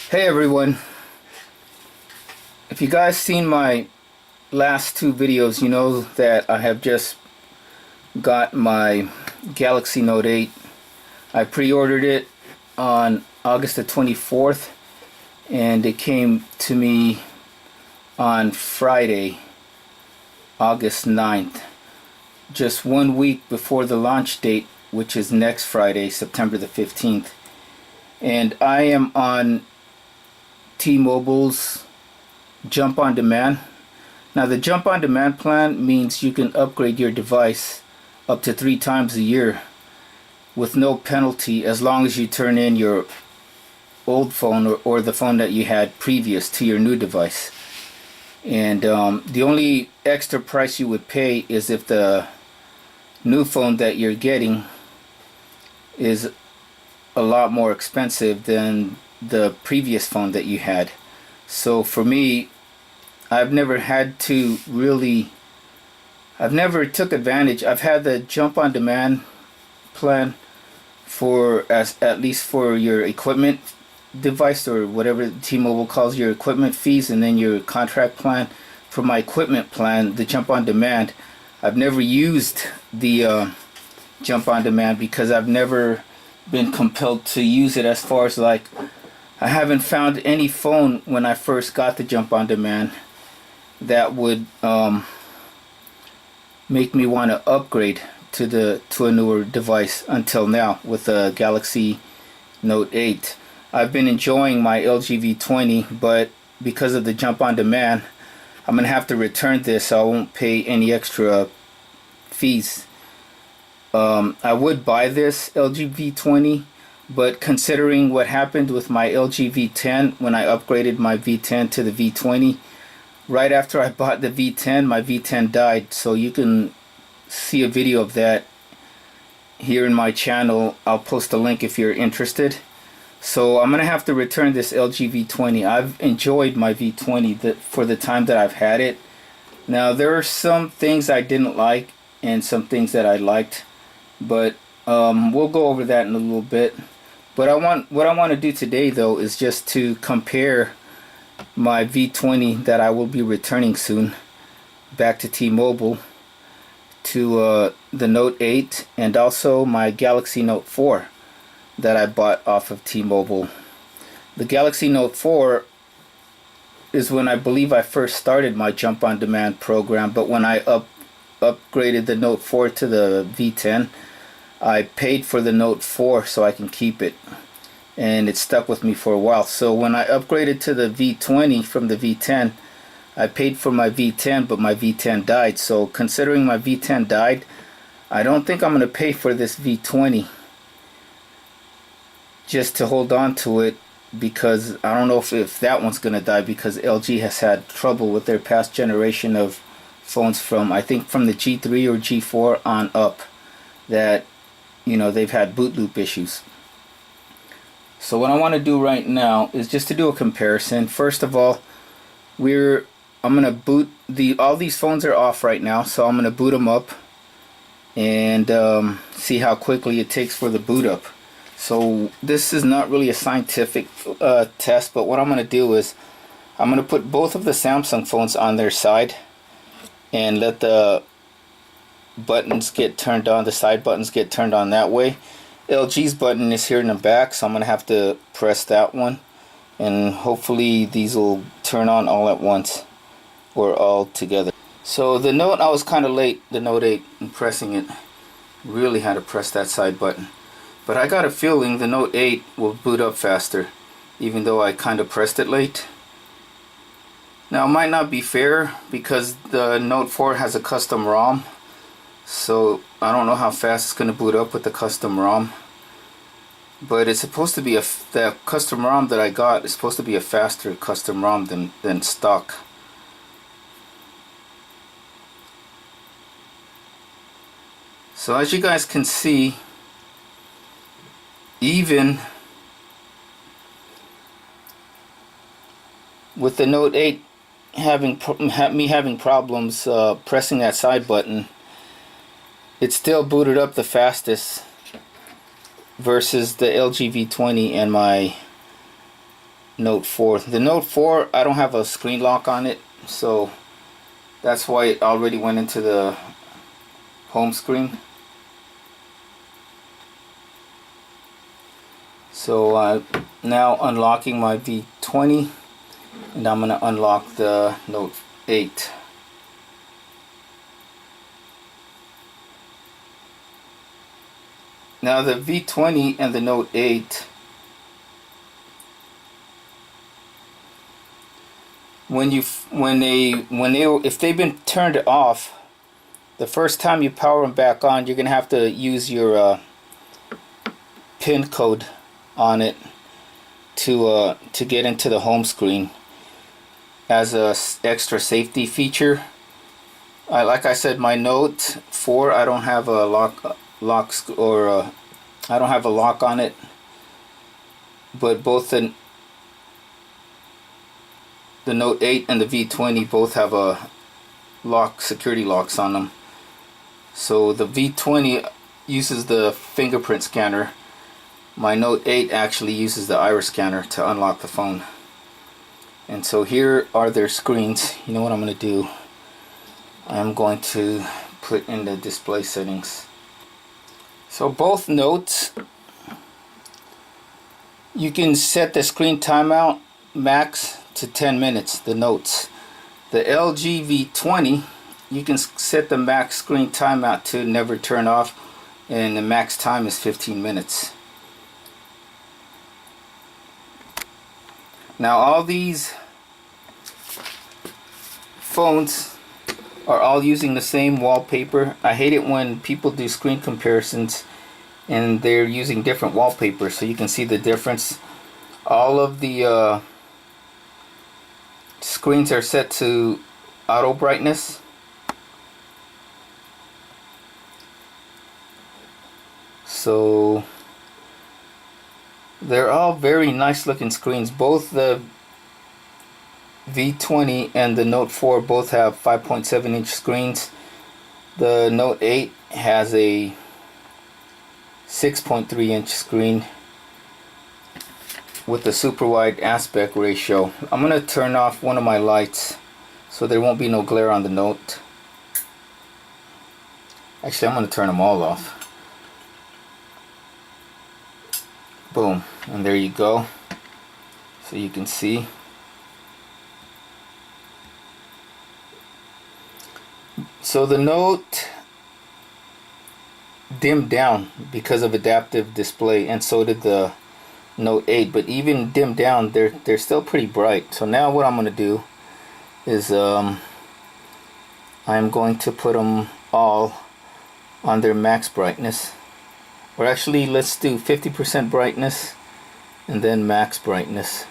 Hey everyone, if you guys seen my last two videos, you know that I have just got my Galaxy Note 8. I pre-ordered it on August the 24th and it came to me on Friday, August 9th, just 1 week before the launch date, which is next Friday, September the 15th. And I am on T-Mobile's Jump on Demand. Now the Jump on Demand plan means you can upgrade your device up to 3 times a year with no penalty as long as you turn in your old phone or the phone that you had previous to your new device. And the only extra price you would pay is if the new phone that you're getting is a lot more expensive than the previous phone that you had. So for me, I've never had to really, I've never took advantage. I've had the Jump on Demand plan for at least for your equipment device or whatever T-Mobile calls your equipment fees, and then your contract plan. For my equipment plan, the Jump on Demand, I've never used the Jump on Demand because I've never been compelled to use it. As far as like, I haven't found any phone when I first got the Jump on Demand that would make me want to upgrade to a newer device until now with the Galaxy Note 8. I've been enjoying my LG V20, but because of the Jump on Demand, I'm gonna have to return this, so I won't pay any extra fees. I would buy this LG V20, but considering what happened with my LG V10 when I upgraded my V10 to the V20, right after I bought the V10, my V10 died. So you can see a video of that here in my channel. I'll post a link if you're interested. So I'm gonna have to return this LG V20. I've enjoyed my V20 for the time that I've had it. Now there are some things I didn't like and some things that I liked, but we'll go over that in a little bit. But what I want to do today though is just to compare my V20 that I will be returning soon back to T-Mobile to the Note 8 and also my Galaxy Note 4 that I bought off of T-Mobile. The Galaxy Note 4 is when I believe I first started my Jump on Demand program, but when I upgraded the Note 4 to the V10, I paid for the Note 4 so I can keep it, and it stuck with me for a while. So when I upgraded to the V20 from the V10, I paid for my V10, but my V10 died. So considering my V10 died, I don't think I'm going to pay for this V20 just to hold on to it, because I don't know if that one's going to die, because LG has had trouble with their past generation of phones from, I think from the G3 or G4 on up, that, you know, they've had boot loop issues. So what I want to do right now is just to do a comparison. First of all, I'm gonna boot all these phones are off right now, so I'm gonna boot them up and see how quickly it takes for the boot up. So this is not really a scientific test, but what I'm gonna do is I'm gonna put both of the Samsung phones on their side and let the buttons get turned on, the side buttons get turned on that way. LG's button is here in the back, so I'm gonna have to press that one, and hopefully these will turn on all at once or all together. So the Note, I was kind of late, the Note 8, in pressing it. Really had to press that side button, but I got a feeling the Note 8 will boot up faster, even though I kind of pressed it late. Now it might not be fair because the Note 4 has a custom ROM, so I don't know how fast it's going to boot up with the custom ROM. But it's supposed to be the custom ROM that I got is supposed to be a faster custom ROM than stock. So as you guys can see, even with the Note 8 having problems pressing that side button, it still booted up the fastest versus the LG V20 and my Note 4. The Note 4, I don't have a screen lock on it, so that's why it already went into the home screen. So now unlocking my V20, and I'm going to unlock the Note 8. Now the V20 and the Note 8, if they've been turned off, the first time you power them back on, you're gonna have to use your pin code on it to get into the home screen as a extra safety feature. Like I said, my Note 4, I don't have a I don't have a lock on it, but both the Note 8 and the V20 both have a security locks on them. So the V20 uses the fingerprint scanner. My Note 8 actually uses the iris scanner to unlock the phone. And so here are their screens. You know what I'm going to do? I'm going to put in the display settings. So both Notes, you can set the screen timeout max to 10 minutes, the Notes. The LG V20, you can set the max screen timeout to never turn off, and the max time is 15 minutes. Now all these phones are all using the same wallpaper. I hate it when people do screen comparisons and they're using different wallpapers, so you can see the difference. All of the screens are set to auto brightness. So they're all very nice looking screens. Both the V20 and the Note 4 both have 5.7 inch screens. The Note 8 has a 6.3 inch screen with a super wide aspect ratio. I'm going to turn off one of my lights so there won't be no glare on the Note. Actually, I'm going to turn them all off. Boom, and there you go. So you can see. So the Note dimmed down because of adaptive display, and so did the Note 8, but even dimmed down, they're still pretty bright. So now what I'm going to do is I'm going to put them all on their max brightness. Or actually, let's do 50% brightness and then max brightness.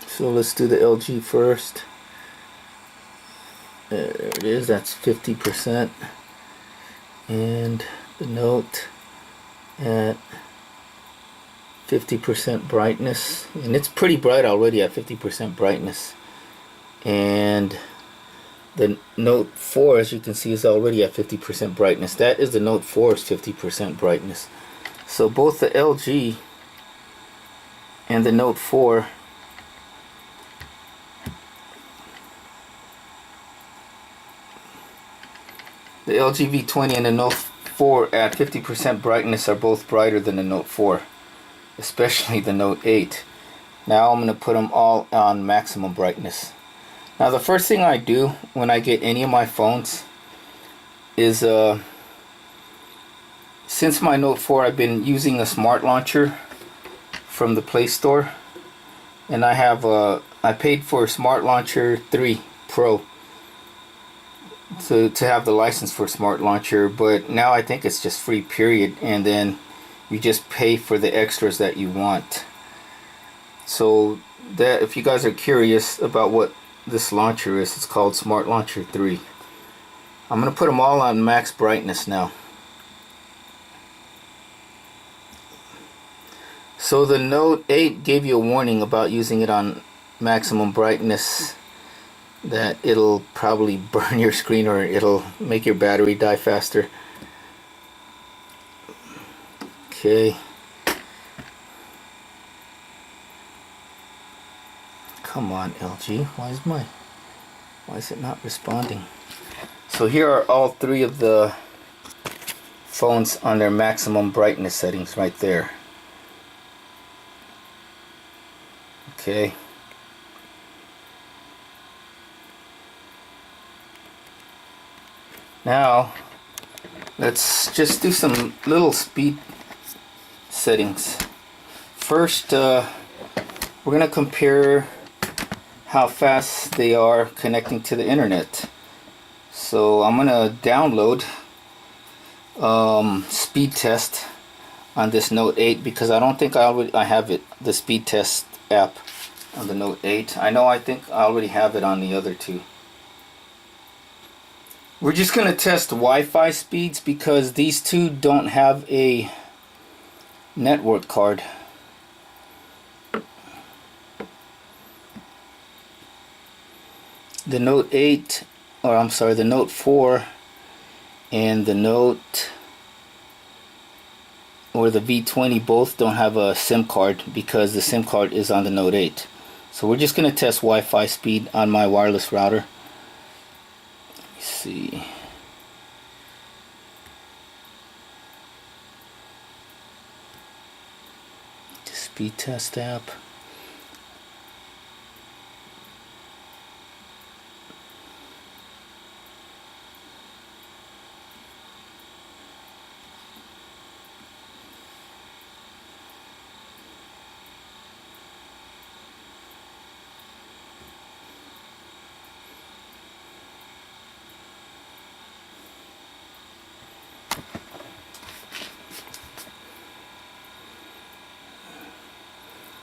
So let's do the LG first. There it is, that's 50%. And the Note at 50% brightness. And it's pretty bright already at 50% brightness. And the Note 4, as you can see, is already at 50% brightness. That is the Note 4's 50% brightness. So both the LG and the Note 4 the LG V20 and the Note 4 at 50% brightness are both brighter than the Note 4, especially the Note 8. Now I'm going to put them all on maximum brightness. Now the first thing I do when I get any of my phones is, since my Note 4, I've been using a smart launcher from the Play Store, and I paid for Smart Launcher 3 Pro to have the license for Smart Launcher, but now I think it's just free, period, and then you just pay for the extras that you want. So that, if you guys are curious about what this launcher is, it's called Smart Launcher 3. I'm going to put them all on max brightness now. So the Note 8 gave you a warning about using it on maximum brightness, that it'll probably burn your screen or it'll make your battery die faster. Okay. Come on, LG. Why is it not responding? So here are all three of the phones on their maximum brightness settings right there. Okay. Now let's just do some little speed settings. First, we're gonna compare how fast they are connecting to the internet. So I'm gonna download speed test on this Note 8 because I don't think I have it, the speed test app on the Note 8. I think I already have it on the other two. We're just gonna test Wi-Fi speeds because these two don't have a network card. The Note 8, or I'm sorry, the Note 4 and the Note or the V20 both don't have a SIM card because the SIM card is on the Note 8. So we're just going to test Wi-Fi speed on my wireless router. Let me see. The speed test app.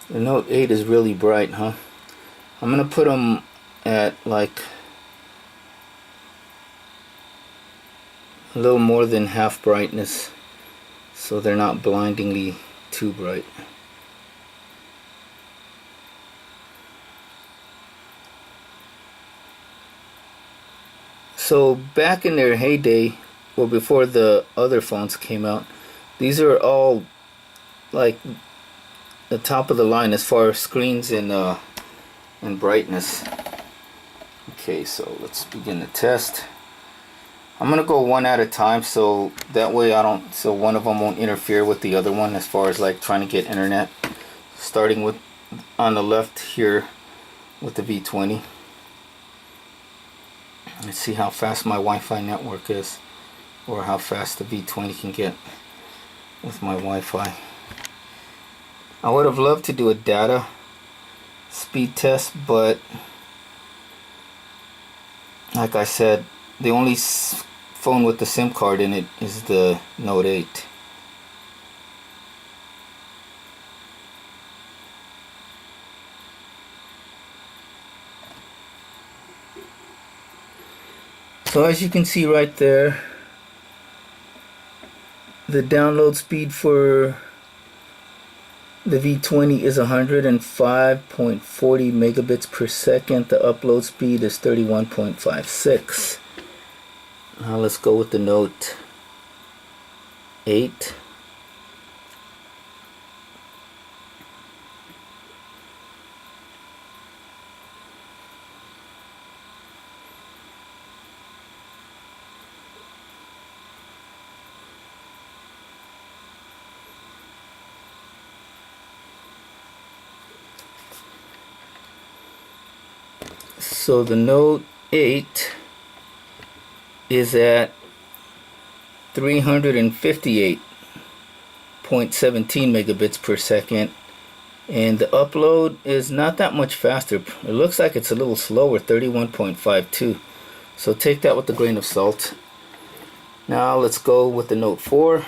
The Note 8 is really bright, huh? I'm gonna put them at like a little more than half brightness so they're not blindingly too bright. So back in their heyday, or before the other phones came out, these are all like the top of the line as far as screens and brightness. Okay, so let's begin the test. I'm gonna go one at a time so that way so one of them won't interfere with the other one as far as like trying to get internet. Starting with on the left here with the V20. Let's see how fast my Wi-Fi network is, or how fast the V20 can get with my Wi-Fi. I would have loved to do a data speed test, but like I said, the only phone with the SIM card in it is the Note 8. So as you can see right there, the download speed for the V20 is 105.40 megabits per second. The upload speed is 31.56. Now let's go with the Note 8. So the Note 8 is at 358.17 megabits per second, and the upload is not that much faster. It looks like it's a little slower, 31.52. So take that with a grain of salt. Now let's go with the Note 4.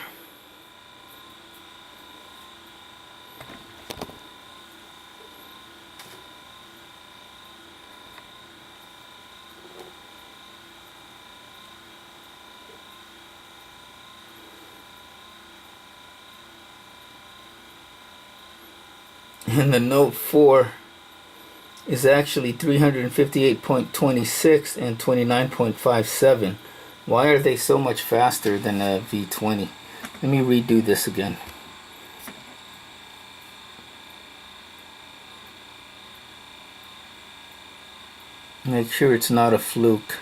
And the Note 4 is actually 358.26 and 29.57. Why are they so much faster than a V20? Let me redo this again. Make sure it's not a fluke.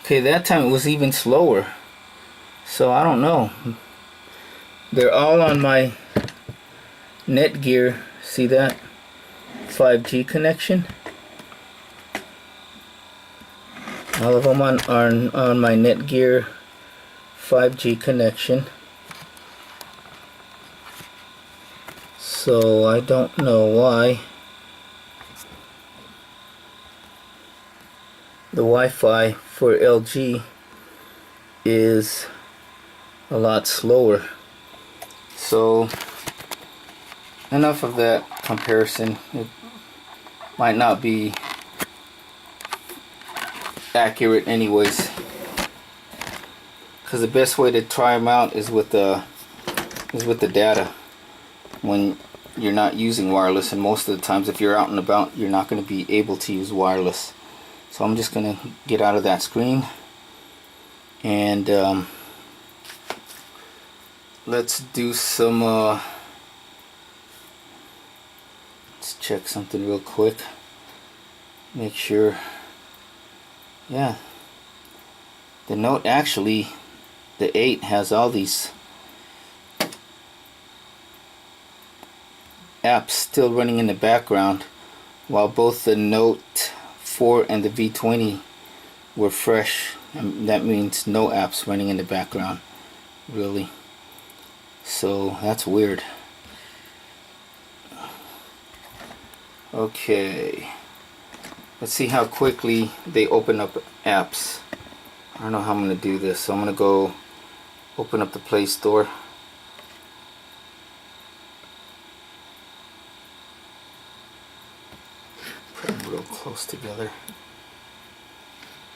Okay, that time it was even slower. So I don't know. They're all on my Netgear. See that? 5G connection. All of them are on my Netgear 5G connection. So I don't know why the Wi-Fi for LG is a lot slower. So enough of that comparison. It might not be accurate anyways, because the best way to try them out is with the data when you're not using wireless, and most of the times if you're out and about you're not going to be able to use wireless. So I'm just going to get out of that screen and let's do some let's check something real quick. Make sure, yeah, the Note, actually the 8 has all these apps still running in the background, while both the Note 4 and the V20 were fresh. That means no apps running in the background, really. So that's weird. Okay, let's see how quickly they open up apps. I don't know how I'm going to do this, so I'm going to go open up the Play Store. Put them real close together.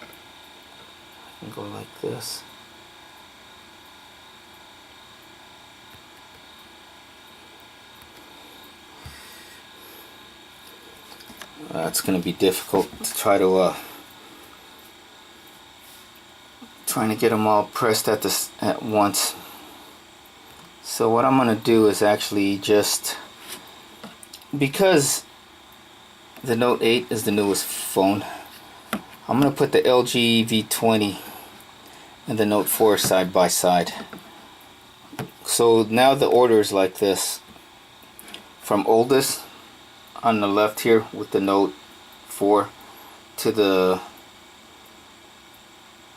I can go like this. It's going to be difficult to try to trying to get them all pressed at once. So what I'm going to do is actually just, because the Note 8 is the newest phone, I'm going to put the LG V20 and the Note 4 side by side. So now the order is like this, from oldest on the left here with the Note 4 to the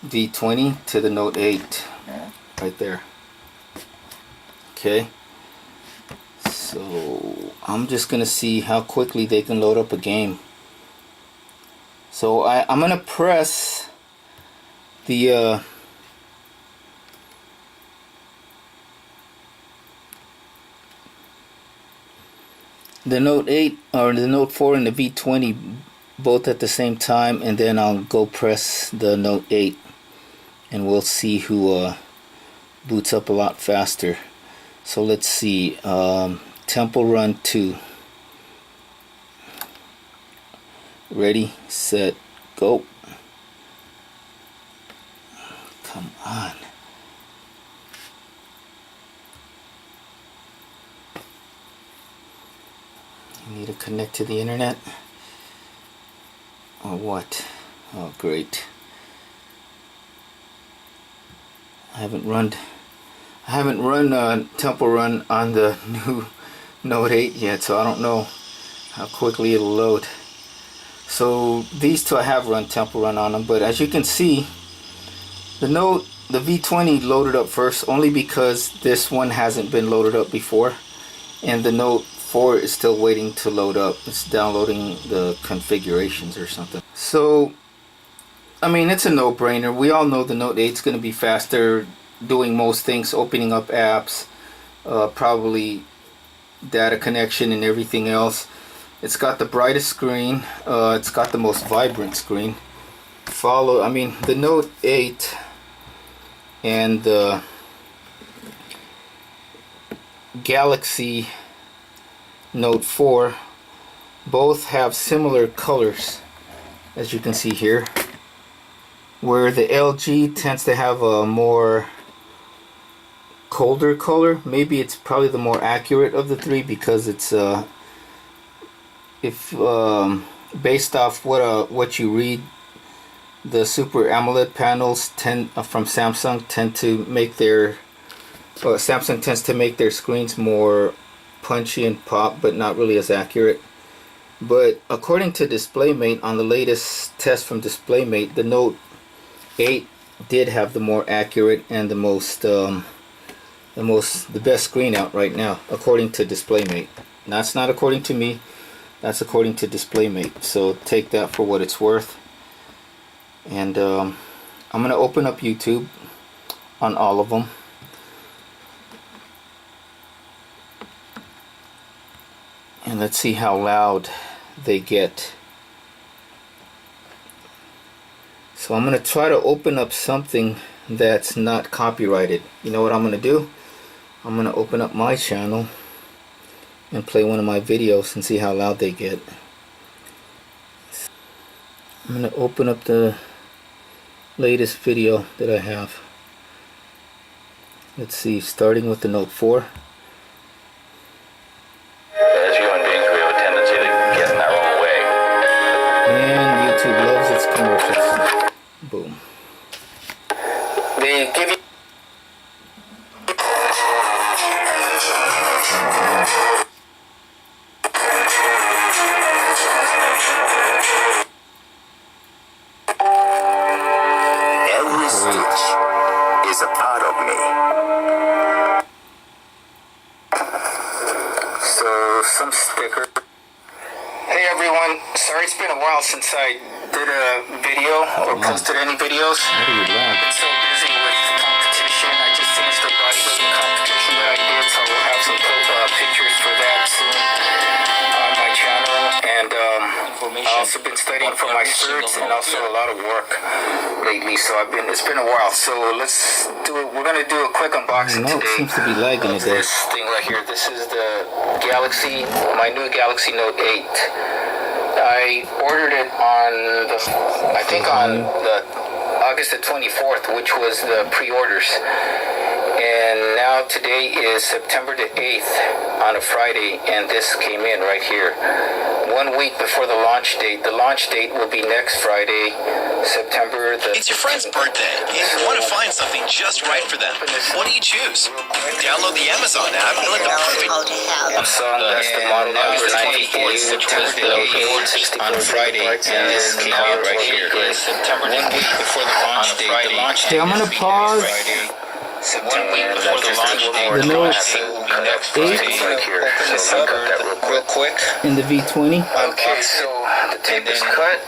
V20 to the Note 8 right there. Okay, so I'm just gonna see how quickly they can load up a game. So I'm gonna press the Note 8 or the Note 4 and the V20 both at the same time, and then I'll go press the Note 8 and we'll see who boots up a lot faster. So let's see, Temple Run 2. Ready, set, go. Come on. You need to connect to the internet or what? Oh great. I haven't run Temple Run on the new Note 8 yet, so I don't know how quickly it'll load. So these two I have run Temple Run on them, but as you can see, the V20 loaded up first, only because this one hasn't been loaded up before, and the Note 4 is still waiting to load up. It's downloading the configurations or something. So I mean, it's a no-brainer. We all know the Note 8 is going to be faster doing most things, opening up apps, probably data connection and everything else. It's got the brightest screen. It's got the most vibrant screen. The Note 8 and the Galaxy Note 4 both have similar colors, as you can see here, where the LG tends to have a more colder color. Maybe it's probably the more accurate of the three, because it's based off what you read, the Super AMOLED panels from Samsung tend to make their Samsung tends to make their screens more punchy and pop, but not really as accurate. But according to DisplayMate, on the latest test from DisplayMate, the Note 8 did have the more accurate and the best screen out right now, according to DisplayMate. That's not according to me. That's according to DisplayMate. So take that for what it's worth. And I'm gonna open up YouTube on all of them. And let's see how loud they get. So I'm going to try to open up something that's not copyrighted. You know what I'm going to do? I'm going to open up my channel and play one of my videos and see how loud they get. I'm going to open up the latest video that I have. Let's see, starting with the Note 4. And YouTube loves its commercials. Boom. They give you every stitch is a part of me. So some sticker. Hey everyone, sorry it's been a while since I did a video or posted any videos. I've been so busy with competition. I just finished a bodybuilding competition that I did, so we'll have some pictures for that soon on my channel. And I've also been studying for my certs and also a lot of work lately, so it's been a while. So we're gonna do a quick unboxing today. Seems to be lagging a bit. This thing right here. This is my new Galaxy Note 8. I ordered it on the August the 24th, which was the pre-orders. And now today is September the 8th on a Friday, and this came in right here. 1 week before the launch date. The launch date will be next Friday, September the... It's your friend's birthday, and you want to find something just right for them. What do you choose? Download the Amazon app and let the perfect... Samsung, that's the model number 94, which was the pre-orders on Friday, and this came in right here. September 1 week before the launch date. Okay, I'm going to pause. 1 week before the launch date. The Note 8 real quick in the V20. Okay, so the tape is cut.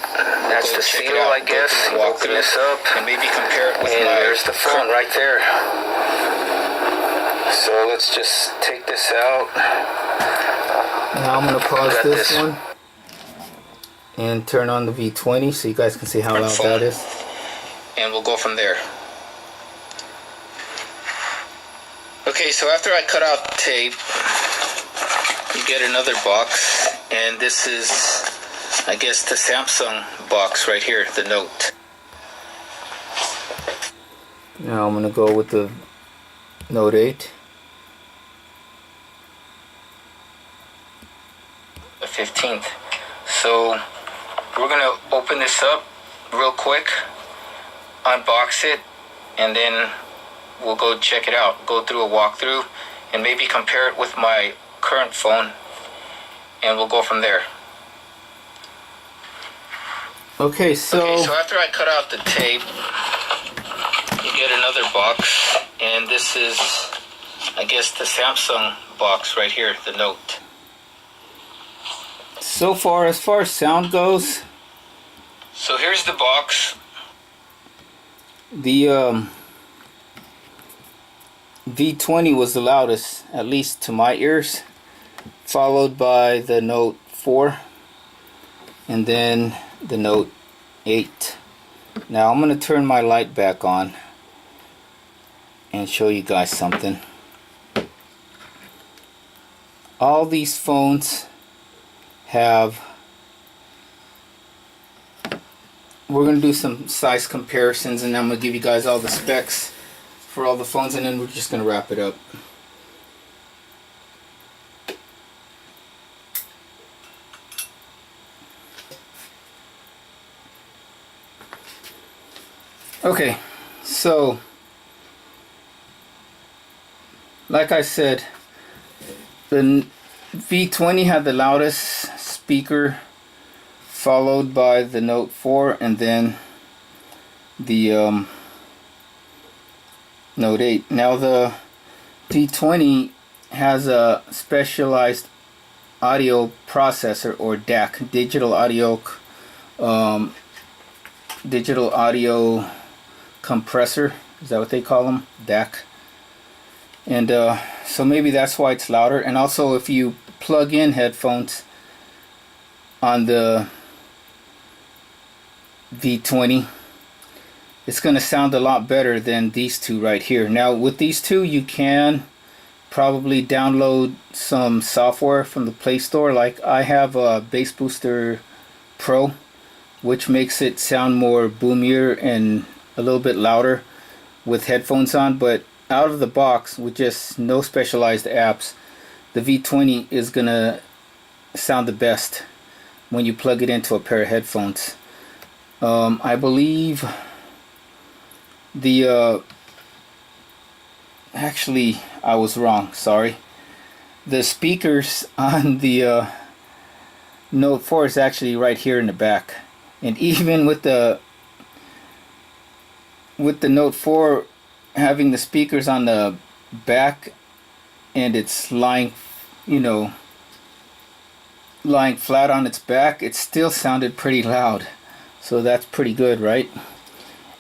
That's the seal, I guess. Open this up and maybe compare it with there's the phone right there. So let's just take this out. Now I'm gonna pause this one and turn on the V20 so you guys can see how loud that is. And we'll go from there. Okay, so after I cut out the tape, you get another box, and this is, I guess, the Samsung box right here, the Note. Now I'm gonna go with the Note 8. The 15th. So we're gonna open this up real quick, unbox it, and then we'll go check it out, go through a walkthrough, and maybe compare it with my current phone, and we'll go from there. Okay, so after I cut out the tape, you get another box, and this is, I guess, the Samsung box right here, the Note. So far, as far as sound goes, so here's the V20 was the loudest, at least to my ears, followed by the Note 4, and then the Note 8. Now I'm going to turn my light back on and show you guys something. All these phones have, we're going to do some size comparisons, and I'm going to give you guys all the specs for all the phones, and then we're just going to wrap it up. Okay, so like I said, the V20 had the loudest speaker, followed by the Note 4, and then the Note 8. Now the V20 has a specialized audio processor, or DAC, digital audio compressor. Is that what they call them? DAC. And so maybe that's why it's louder. And also, if you plug in headphones on the V20, it's going to sound a lot better than these two right here. Now with these two, you can probably download some software from the Play Store. Like I have a Bass Booster Pro, which makes it sound more boomier and a little bit louder with headphones on. But out of the box, with just no specialized apps, the V20 is gonna sound the best when you plug it into a pair of headphones. I believe the actually I was wrong, sorry. The speakers on the Note 4 is actually right here in the back, and even with the Note 4 having the speakers on the back and it's lying, lying flat on its back, it still sounded pretty loud. So that's pretty good, right?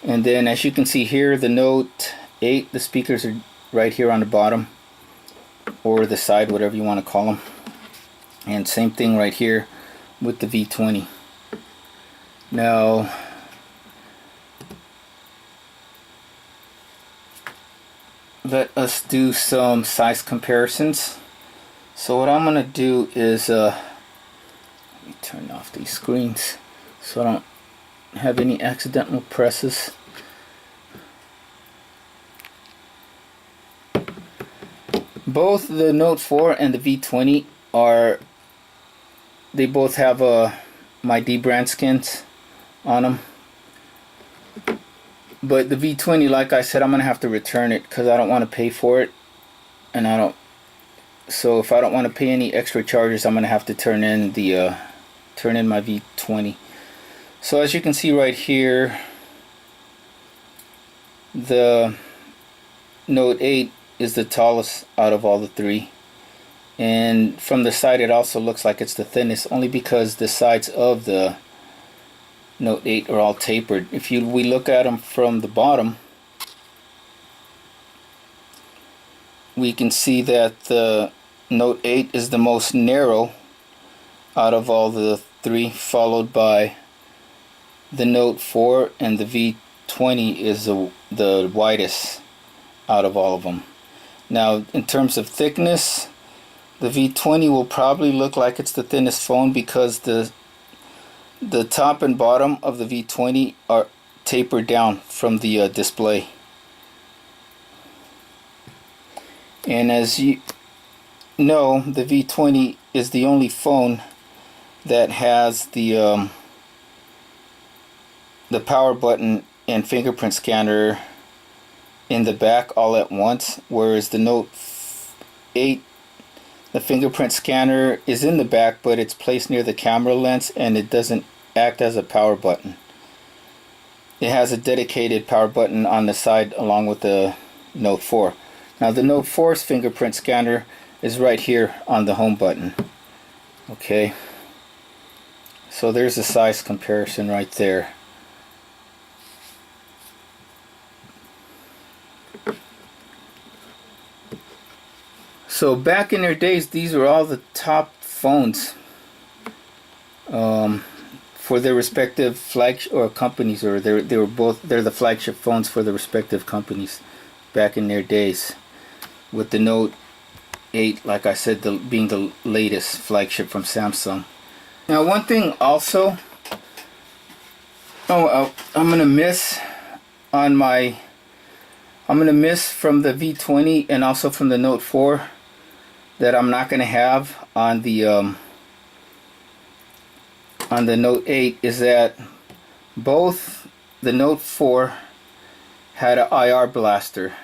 And then as you can see here, the Note 8, the speakers are right here on the bottom, or the side, whatever you want to call them. And same thing right here with the V20. Now let us do some size comparisons. So what I'm gonna do is let me turn off these screens so I don't have any accidental presses. Both the Note 4 and the V20 they both have my D brand skins on them. But the V20, like I said, I'm gonna have to return it because I don't want to pay for it, and so if I don't want to pay any extra charges, I'm gonna have to turn in my V20. So as you can see right here, the Note 8 is the tallest out of all the three, and from the side it also looks like it's the thinnest, only because the sides of the Note 8 are all tapered. If we look at them from the bottom, we can see that the Note 8 is the most narrow out of all the three, followed by the Note 4, and the V20 is the widest out of all of them. Now in terms of thickness, the V20 will probably look like it's the thinnest phone because the top and bottom of the V20 are tapered down from the display. And as you know, the V20 is the only phone that has the power button and fingerprint scanner in the back all at once, whereas the Note 8, the fingerprint scanner is in the back, but it's placed near the camera lens and it doesn't act as a power button. It has a dedicated power button on the side along with the Note 4. Now the Note 4's fingerprint scanner is right here on the home button. Okay, so there's a size comparison right there. So back in their days, these were all the top phones for their respective flagship or companies, or they're the flagship phones for the respective companies back in their days, with the Note 8, like I said, being the latest flagship from Samsung. Now, one thing also, I'm gonna miss from the V20 and also from the Note 4 that I'm not gonna have on the Note 8 is that both the Note 4 had an IR blaster.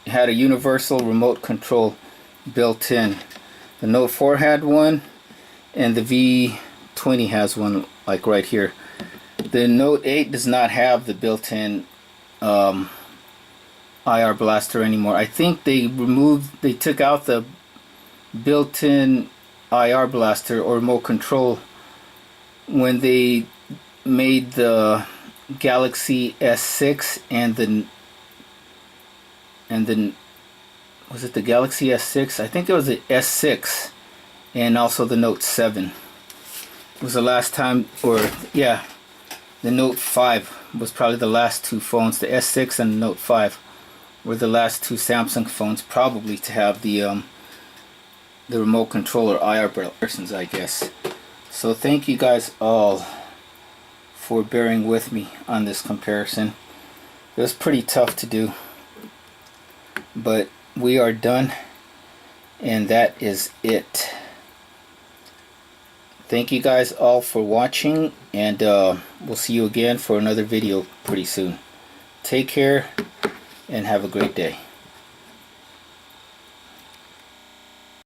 It had a universal remote control built in. The Note 4 had one, and the V20 has one, like right here. The Note 8 does not have the built-in IR blaster anymore. I think they took out the built-in IR blaster or remote control when they made the Galaxy S6 and then was it the Galaxy S6? I think it was the S6 and also the Note 7. It was the last time, or yeah, the Note 5 was probably the last two phones. The S6 and the Note 5 were the last two Samsung phones probably to have the remote controller IR versions, I guess. So thank you guys all for bearing with me on this comparison. It was pretty tough to do, but we are done, and that is it. Thank you guys all for watching, and we'll see you again for another video pretty soon. Take care and have a great day.